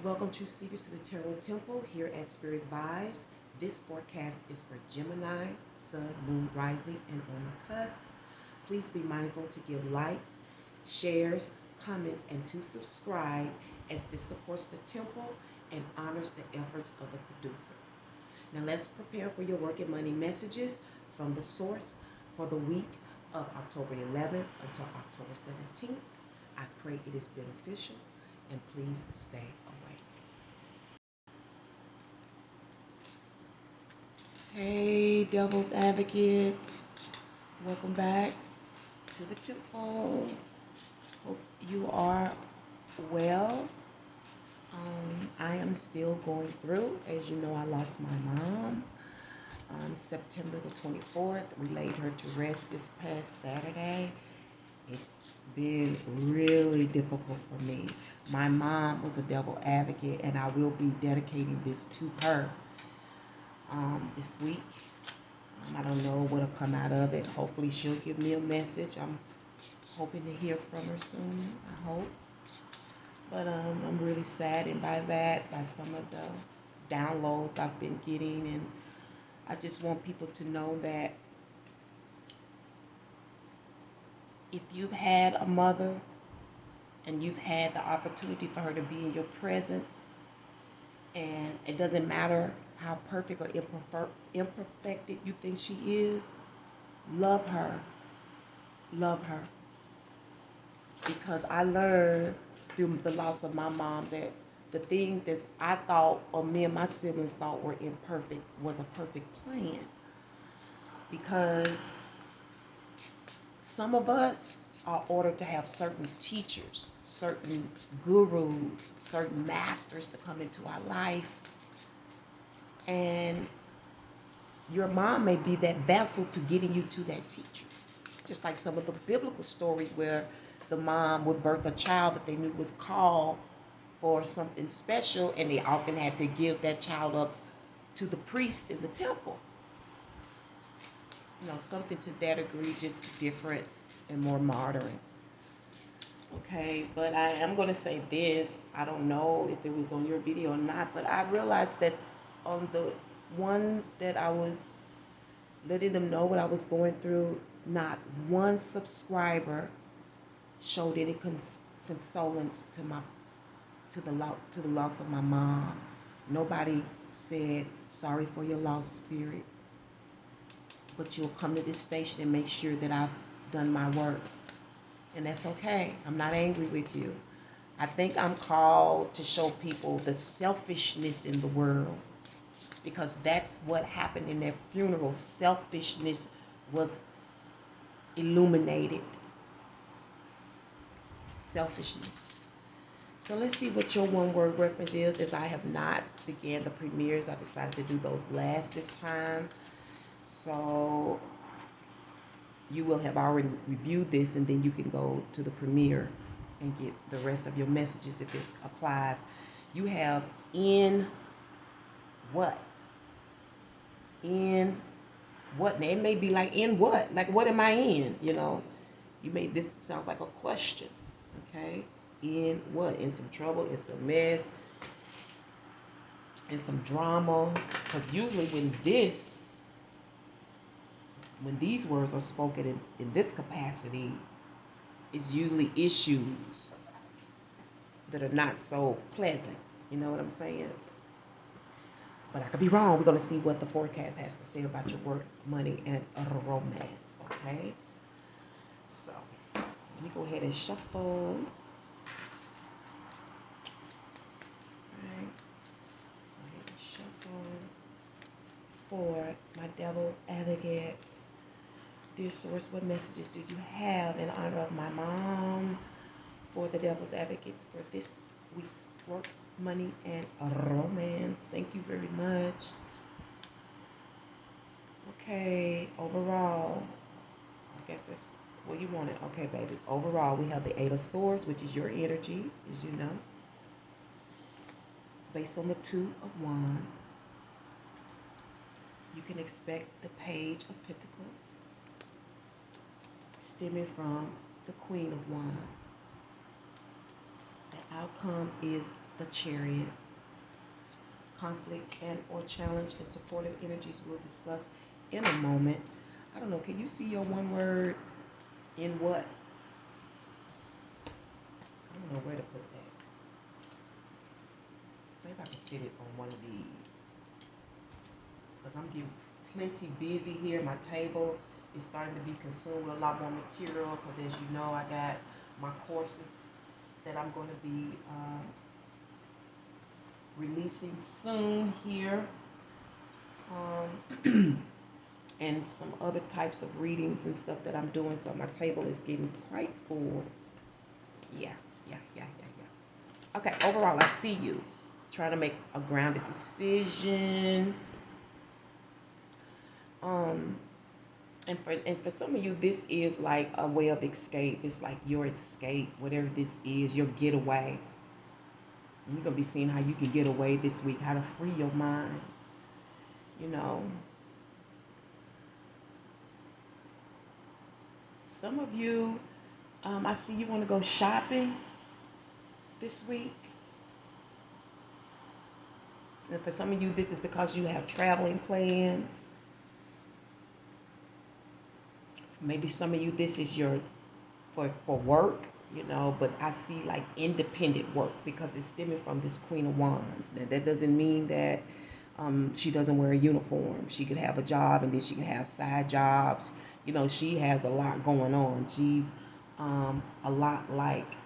Welcome to Secrets of the Tarot Temple here at Spirit Vibes. This forecast is for Gemini, Sun, Moon, Rising, and on the cusp. Please be mindful to give likes, shares, comments, and to subscribe as this supports the temple and honors the efforts of the producer. Now let's prepare for your work and money messages from the source for the week of October 11th until October 17th. I pray it is beneficial and please stay awake. Hey, Devil's Advocates. Welcome back to the temple. Hope you are well. I am still going through. As you know, I lost my mom September the 24th. We laid her to rest this past Saturday. It's been really difficult for me. My mom was a devil advocate, and I will be dedicating this to her this week. I don't know what'll come out of it. Hopefully she'll give me a message. I'm hoping to hear from her soon, I hope. But I'm really saddened by that, by some of the downloads I've been getting. And I just want people to know that if you've had a mother and you've had the opportunity for her to be in your presence, and it doesn't matter how perfect or imperfected you think she is, love her. Love her. Because I learned through the loss of my mom that the thing that I thought, or me and my siblings thought were imperfect, was a perfect plan. Because some of us are ordered to have certain teachers, certain gurus, certain masters to come into our life. And your mom may be that vessel to getting you to that teacher. Just like some of the biblical stories where the mom would birth a child that they knew was called for something special, and they often had to give that child up to the priest in the temple. You know, something to that degree, just different and more modern. Okay, but I am going to say this. I don't know if it was on your video or not, but I realized that on the ones that I was letting them know what I was going through, not one subscriber showed any consolence to the loss of my mom. Nobody said sorry for your loss, Spirit, but you'll come to this station and make sure that I've done my work. And that's okay. I'm not angry with you. I think I'm called to show people the selfishness in the world, because that's what happened in their funeral. Selfishness was illuminated. Selfishness. So let's see what your one-word reference is. As I have not began the premieres, I decided to do those last this time. So you will have already reviewed this, and then you can go to the premiere and get the rest of your messages if it applies. You have in what? In what? Now, it may be like, in what? Like, what am I in? You know, this sounds like a question. Okay? In what? In some trouble, in some mess, in some drama. Because usually when these words are spoken in this capacity, it's usually issues that are not so pleasant. You know what I'm saying? But I could be wrong. We're going to see what the forecast has to say about your work, money, and romance. Okay? So, let me go ahead and shuffle. Alright. Go ahead and shuffle for my devil advocates. Dear source, what messages do you have in honor of my mom for the devil's advocates for this week's work, money, and romance? Thank you very much. Okay, overall, I guess that's what you wanted. Okay, baby. Overall, we have the Eight of Swords, which is your energy, as you know, based on the Two of Wands. You can expect the Page of Pentacles, stemming from the Queen of Wands. The outcome is the Chariot. Conflict and or challenge and supportive energies we'll discuss in a moment. I don't know, can you see your one word in what? I don't know where to put that. Maybe I can sit it on one of these. Because I'm getting plenty busy here. My table is starting to be consumed with a lot more material. Because as you know, I got my courses that I'm going to be releasing soon here. And some other types of readings and stuff that I'm doing. So my table is getting quite full. Yeah. Okay, overall, I see you trying to make a grounded decision. And for some of you, this is like a way of escape. It's like your escape, whatever this is, your getaway. You're gonna be seeing how you can get away this week, how to free your mind. You know. Some of you, I see you want to go shopping this week. And for some of you, this is because you have traveling plans. Maybe some of you, this is your for work, you know, but I see like independent work because it's stemming from this Queen of Wands. Now, that doesn't mean that she doesn't wear a uniform. She could have a job and then she can have side jobs. You know, she has a lot going on. She's a lot like,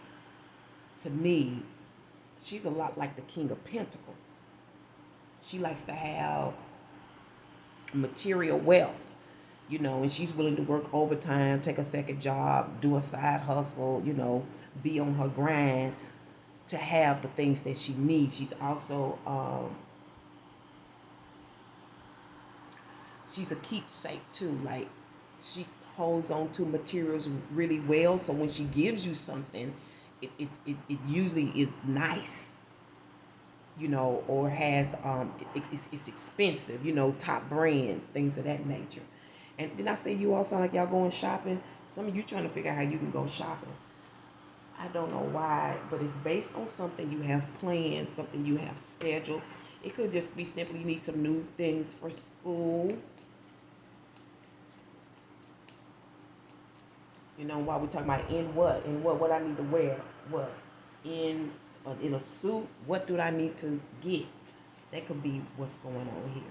to me, she's a lot like the King of Pentacles. She likes to have material wealth, you know, and she's willing to work overtime, take a second job, do a side hustle, you know, be on her grind to have the things that she needs. She's also, she's a keepsake too. Like, she holds on to materials really well. So when she gives you something, it usually is nice, you know, or has, it's expensive, you know, top brands, things of that nature. And did I say you all sound like y'all going shopping? Some of you trying to figure out how you can go shopping. I don't know why, but it's based on something you have planned, something you have scheduled. It could just be simply you need some new things for school. You know, while we're talking about in what I need to wear, what in a suit, what do I need to get? That could be what's going on here.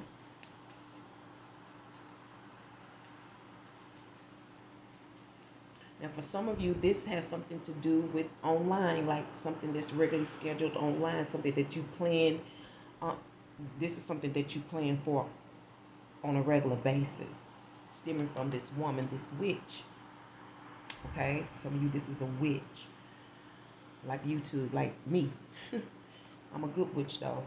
Now, for some of you, this has something to do with online, like something that's regularly scheduled online, something that you plan. This is something that you plan for on a regular basis, stemming from this woman, this witch. Okay, for some of you, this is a witch, like YouTube, like me. I'm a good witch, though.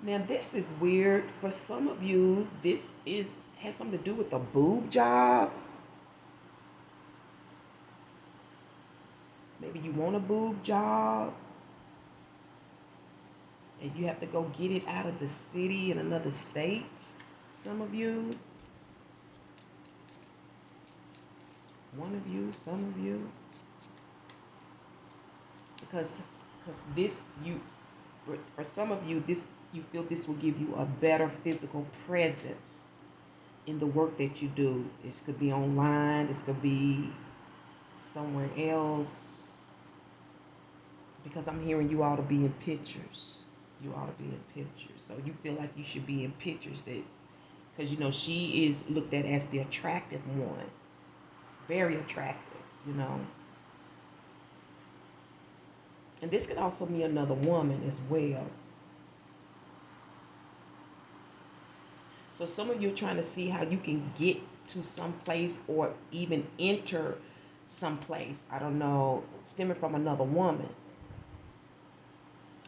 Now this is weird. For some of you, this has something to do with a boob job. Maybe you want a boob job and you have to go get it out of the city in another state. Some of you. One of you, some of you. Because this, for some of you, this, you feel this will give you a better physical presence in the work that you do. This could be online, this could be somewhere else. Because I'm hearing you ought to be in pictures. You ought to be in pictures. So you feel like you should be in pictures, that because you know she is looked at as the attractive one. Very attractive, you know. And this could also be another woman as well. So some of you are trying to see how you can get to some place or even enter some place. I don't know, stemming from another woman.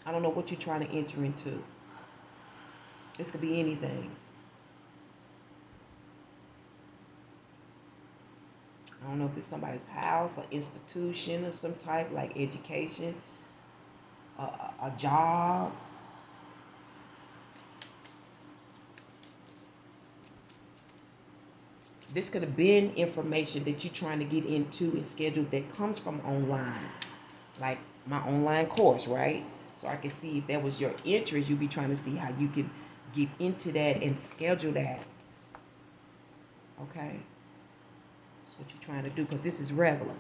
I don't know what you're trying to enter into. This could be anything. I don't know if it's somebody's house, an institution of some type, like education, a job. This could have been information that you're trying to get into and schedule that comes from online, like my online course, right? So I can see if that was your interest, you'll be trying to see how you can get into that and schedule that. Okay, that's what you're trying to do, because this is regular,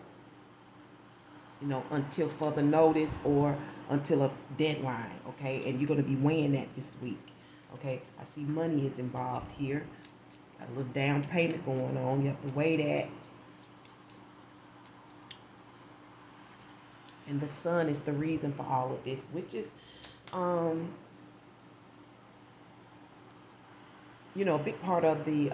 you know, until further notice or until a deadline. Okay, and you're going to be weighing that this week. Okay, I see money is involved here. Got a little down payment going on. You have to weigh that. And the sun is the reason for all of this, which is, you know, a big part of the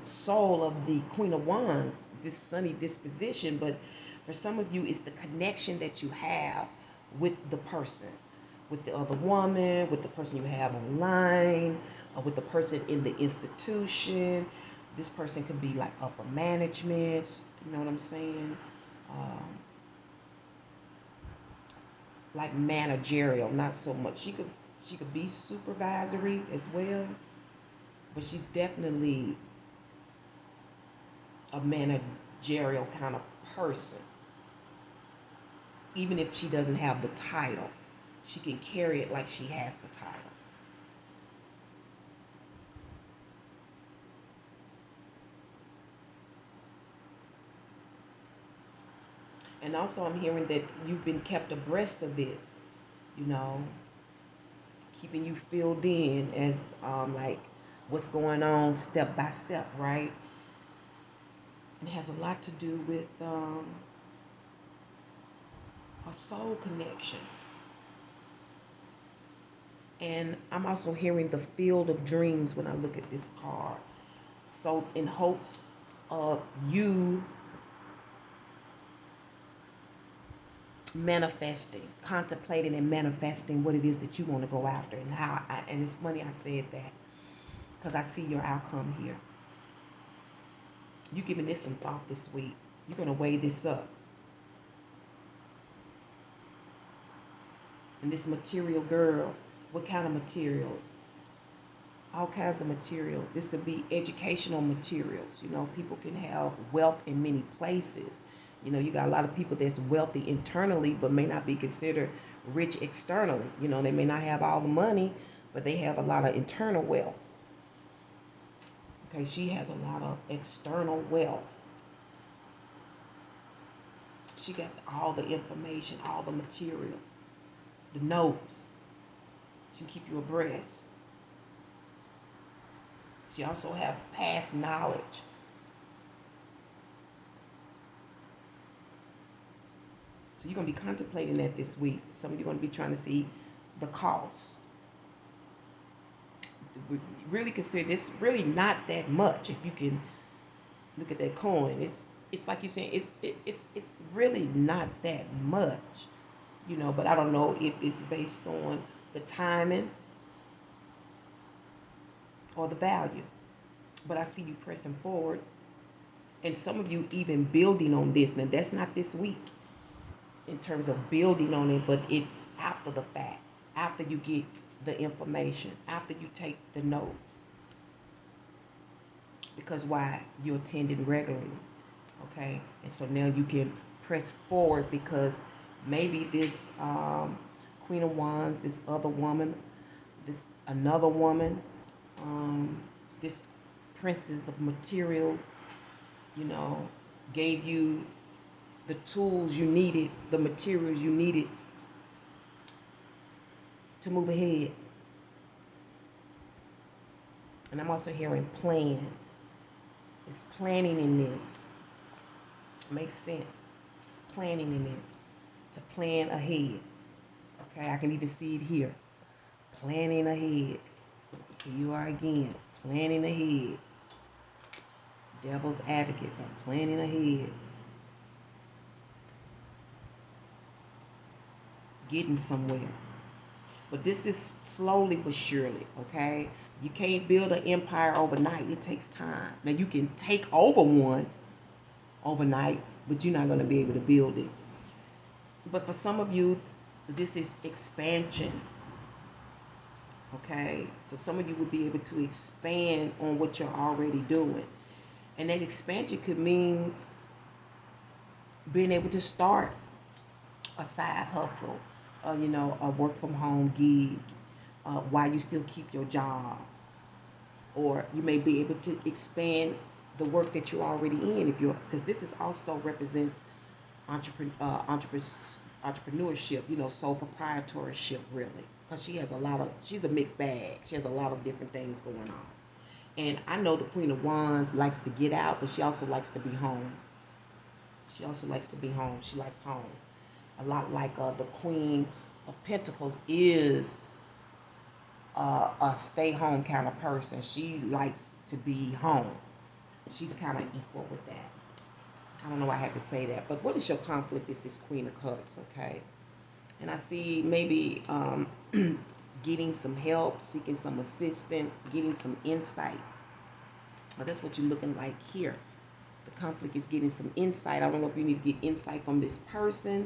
soul of the Queen of Wands, this sunny disposition. But for some of you, it's the connection that you have with the person, with the other woman, with the person you have online, or with the person in the institution. This person could be like upper management, you know what I'm saying? Like managerial, not so much. She could be supervisory as well, but she's definitely a managerial kind of person. Even if she doesn't have the title, she can carry it like she has the title. And also I'm hearing that you've been kept abreast of this, you know, keeping you filled in as like what's going on step by step, right? And it has a lot to do with a soul connection. And I'm also hearing the field of dreams when I look at this card. So in hopes of you manifesting, contemplating and manifesting what it is that you want to go after, and how and it's funny I said that because I see your outcome here. You're giving this some thought this week. You're going to weigh this up. And this material girl, what kind of materials? All kinds of material. This could be educational materials. You know, people can have wealth in many places. You know, you got a lot of people that's wealthy internally, but may not be considered rich externally. You know, they may not have all the money, but they have a lot of internal wealth. Okay, she has a lot of external wealth. She got all the information, all the material, the notes. She can keep you abreast. She also have past knowledge. So you're going to be contemplating that this week. Some of you are going to be trying to see the cost. Really consider this really not that much. If you can look at that coin, it's like you're saying it's really not that much, you know. But I don't know if it's based on the timing or the value. But I see you pressing forward, and some of you even building on this. Now that's not this week in terms of building on it, but it's after the fact, after you get the information, after you take the notes. Because why? You're attending regularly, okay? And so now you can press forward, because maybe this Queen of Wands, this other woman, this another woman, this Princess of Materials, you know, gave you the tools you needed, the materials you needed to move ahead. And I'm also hearing plan. It's planning in this. Makes sense. It's planning in this. To plan ahead. Okay, I can even see it here. Planning ahead. Here you are again. Planning ahead. Devil's advocates. I'm planning ahead. Getting somewhere. But this is slowly but surely, okay? You can't build an empire overnight. It takes time. Now, you can take over one overnight, but you're not going to be able to build it. But for some of you, this is expansion, okay? So some of you will be able to expand on what you're already doing. And that expansion could mean being able to start a side hustle, a work from home gig, while you still keep your job. Or you may be able to expand the work that you're already in, if you're, because this is also represents entrepreneurship, sole proprietorship, really, because she's a mixed bag. She has a lot of different things going on. And I know the Queen of Wands likes to get out, but she also likes to be home. She also likes to be home. She likes home. A lot like the Queen of Pentacles is a stay-home kind of person. She likes to be home. She's kind of equal with that. I don't know why I have to say that, but what is your conflict? Is this Queen of Cups, okay? And I see maybe getting some help, seeking some assistance, getting some insight. Well, that's what you're looking like here. The conflict is getting some insight. I don't know if you need to get insight from this person,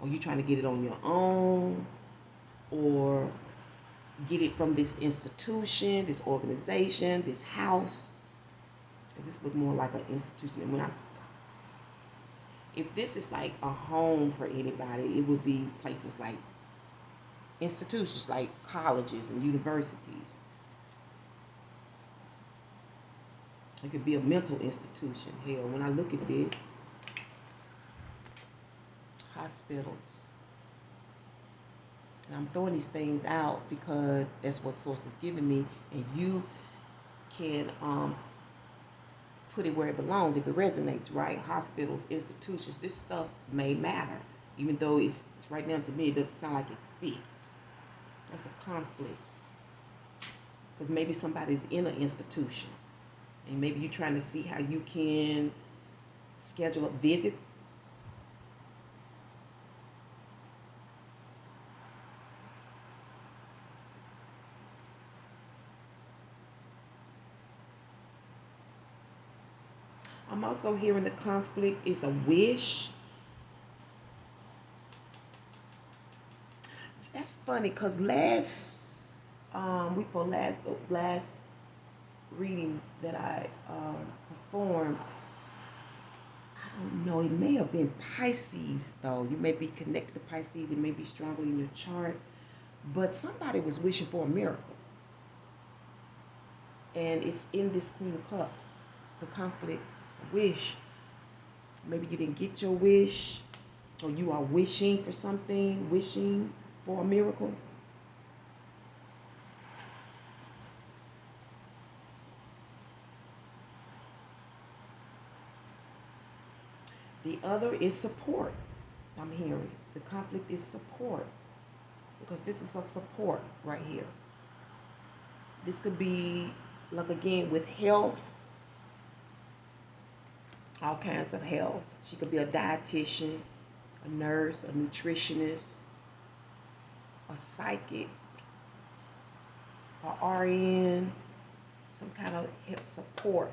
or you're trying to get it on your own, or get it from this institution, this organization, this house. This look more like an institution. If this is like a home for anybody, it would be places like institutions, like colleges and universities. It could be a mental institution. Hell, when I look at this, hospitals. And I'm throwing these things out because that's what source is giving me, and you can put it where it belongs if it resonates, right? Hospitals, institutions, this stuff may matter, even though it's right now, to me, it doesn't sound like it fits. That's a conflict, because maybe somebody's in an institution, and maybe you're trying to see how you can schedule a visit. I'm also hearing the conflict is a wish. That's funny, because last week, for last readings that I performed, I don't know, it may have been Pisces, though. You may be connected to Pisces. It may be strongly in your chart. But somebody was wishing for a miracle. And it's in this Queen of Cups. The conflict is a wish. Maybe you didn't get your wish, or you are wishing for something, wishing for a miracle. The other is support. I'm hearing the conflict is support, because this is a support right here. This could be, like, again, with health, all kinds of health. She could be a dietitian, a nurse, a nutritionist, a psychic, a RN, some kind of health support.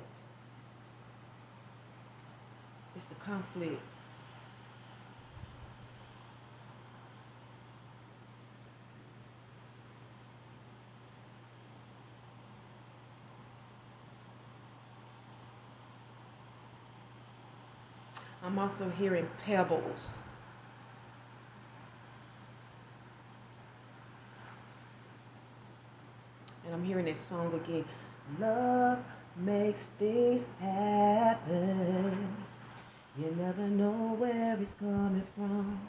It's the conflict. I'm also hearing pebbles. And I'm hearing this song again. Love makes things happen. You never know where it's coming from.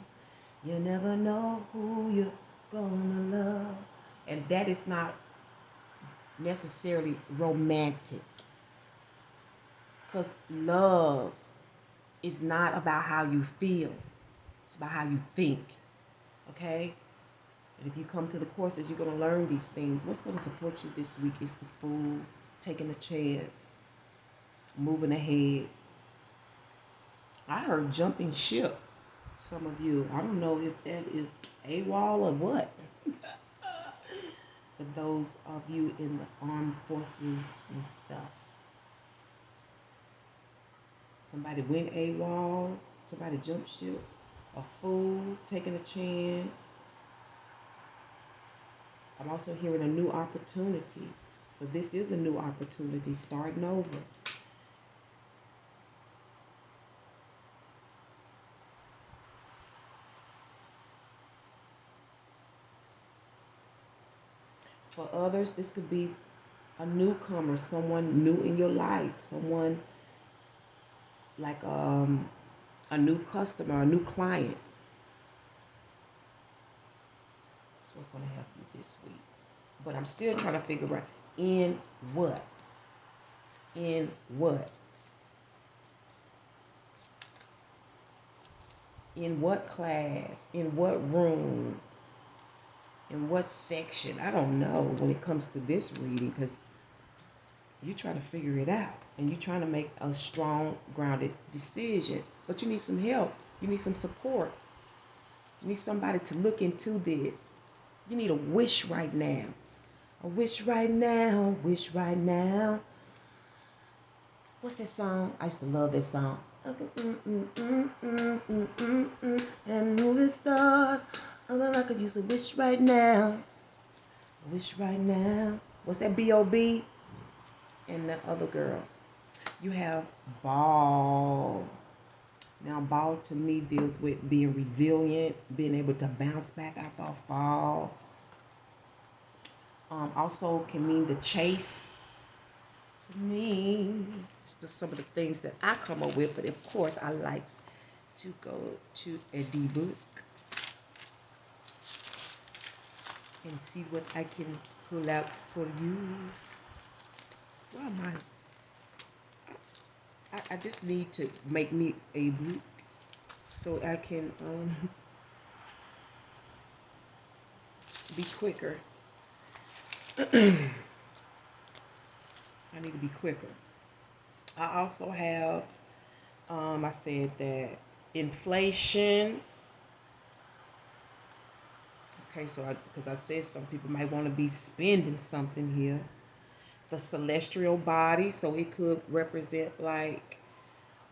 You never know who you're gonna love. And that is not necessarily romantic. Because love is not about how you feel. It's about how you think. Okay? And if you come to the courses, you're going to learn these things. What's going to support you this week is the Fool, taking a chance, moving ahead. I heard jumping ship. Some of you, I don't know if that is AWOL or what. For those of you in the armed forces and stuff. Somebody went AWOL, somebody jumped ship, a fool, taking a chance. I'm also hearing a new opportunity. So this is a new opportunity, starting over. others, this could be a newcomer, someone new in your life, someone like a new customer, a new client. That's what's going to help you this week. But I'm still trying to figure out in what? In what? In what class? In what room? In what section? I don't know when it comes to this reading, because you're trying to figure it out and you're trying to make a strong, grounded decision. But you need some help. You need some support. You need somebody to look into this. You need a wish right now. A wish right now. Wish right now. What's that song? I used to love that song. And moving stars. I could use a wish right now. A wish right now. What's that? B.O.B. and the other girl. You have ball. Now, ball to me deals with being resilient, being able to bounce back after a fall. Also can mean the chase. To me, it's just some of the things that I come up with, but of course, I like to go to a book and see what I can pull out for you. Where am I just need to make me a book so I can be quicker. I need to be quicker. I also have, I said that inflation. Okay, so because I said some people might want to be spending something here. The celestial body, so it could represent like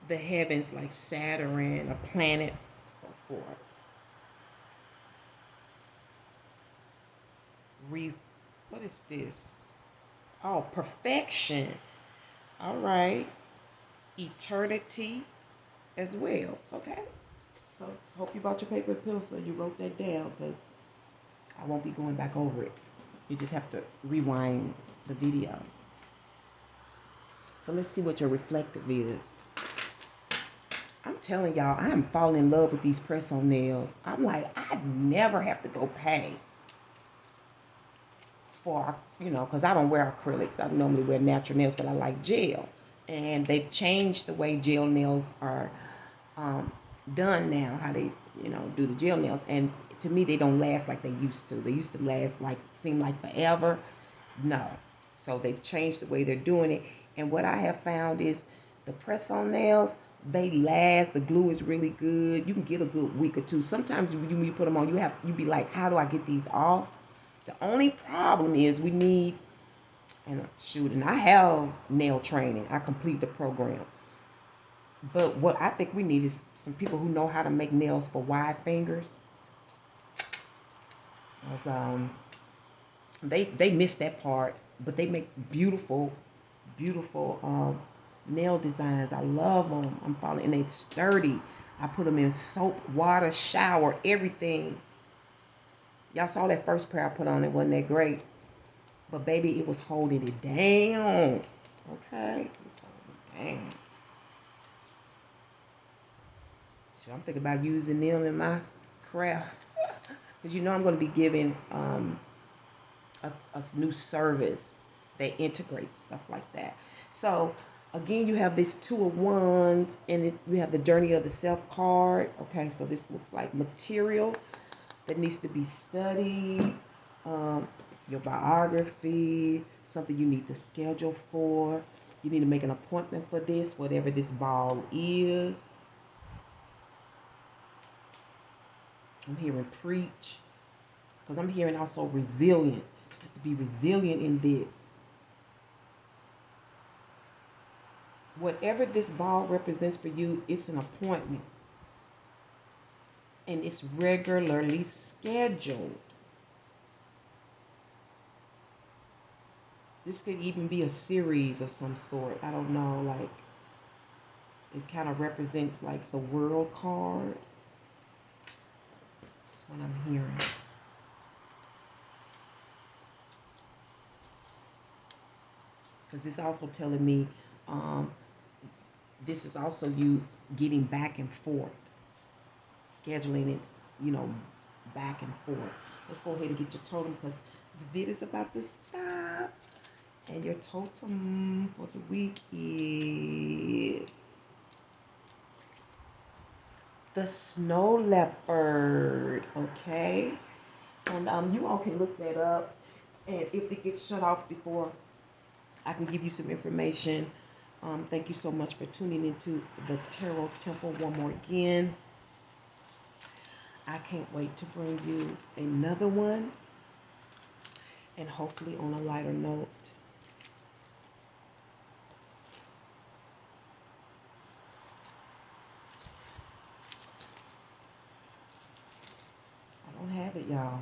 the heavens, like Saturn, a planet, so forth. What is this? Oh, perfection. All right. Eternity as well. Okay. So hope you brought your paper and pencil. You wrote that down, because I won't be going back over it. You just have to rewind the video. So let's see what your reflective is. I'm telling y'all, I am falling in love with these press-on nails. I'm like, I never have to go pay for, because I don't wear acrylics. I normally wear natural nails, but I like gel. And they've changed the way gel nails are done now, how they, do the gel nails. And to me, they don't last like they used to. They used to last seem like forever. No. So they've changed the way they're doing it. And what I have found is the press-on nails, they last. The glue is really good. You can get a good week or two. Sometimes when you put them on, you be like, how do I get these off? The only problem is we need, and I have nail training. I complete the program. But what I think we need is some people who know how to make nails for wide fingers. They miss that part, but they make beautiful nail designs. I love them. I'm falling, and they're sturdy. I put them in soap, water, shower, everything. Y'all saw that first pair I put on. It wasn't that great, but baby, it was holding it down. Okay, it was holding it down. So I'm thinking about using them in my craft, because I'm going to be giving a new service that integrates stuff like that. So again, you have this Two of Wands, and you have the Journey of the Self card. Okay, so this looks like material that needs to be studied, your biography, something you need to schedule for. You need to make an appointment for this, whatever this ball is. I'm hearing preach, because I'm hearing also resilient. You have to be resilient in this. Whatever this ball represents for you, it's an appointment. And it's regularly scheduled. This could even be a series of some sort. I don't know, like it kind of represents like the World card. That's what I'm hearing. because it's also telling me um, this is also you getting back and forth, scheduling it, you know, back and forth. Let's go ahead and get your totem because the vid is about to stop. And your totem for the week is the snow leopard. Okay. And you all can look that up. And if it gets shut off before I can give you some information. Thank you so much for tuning into the Tarot Temple one more again. I can't wait to bring you another one, and hopefully on a lighter note. I don't have it, y'all.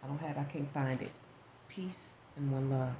I can't find it. Peace and one love.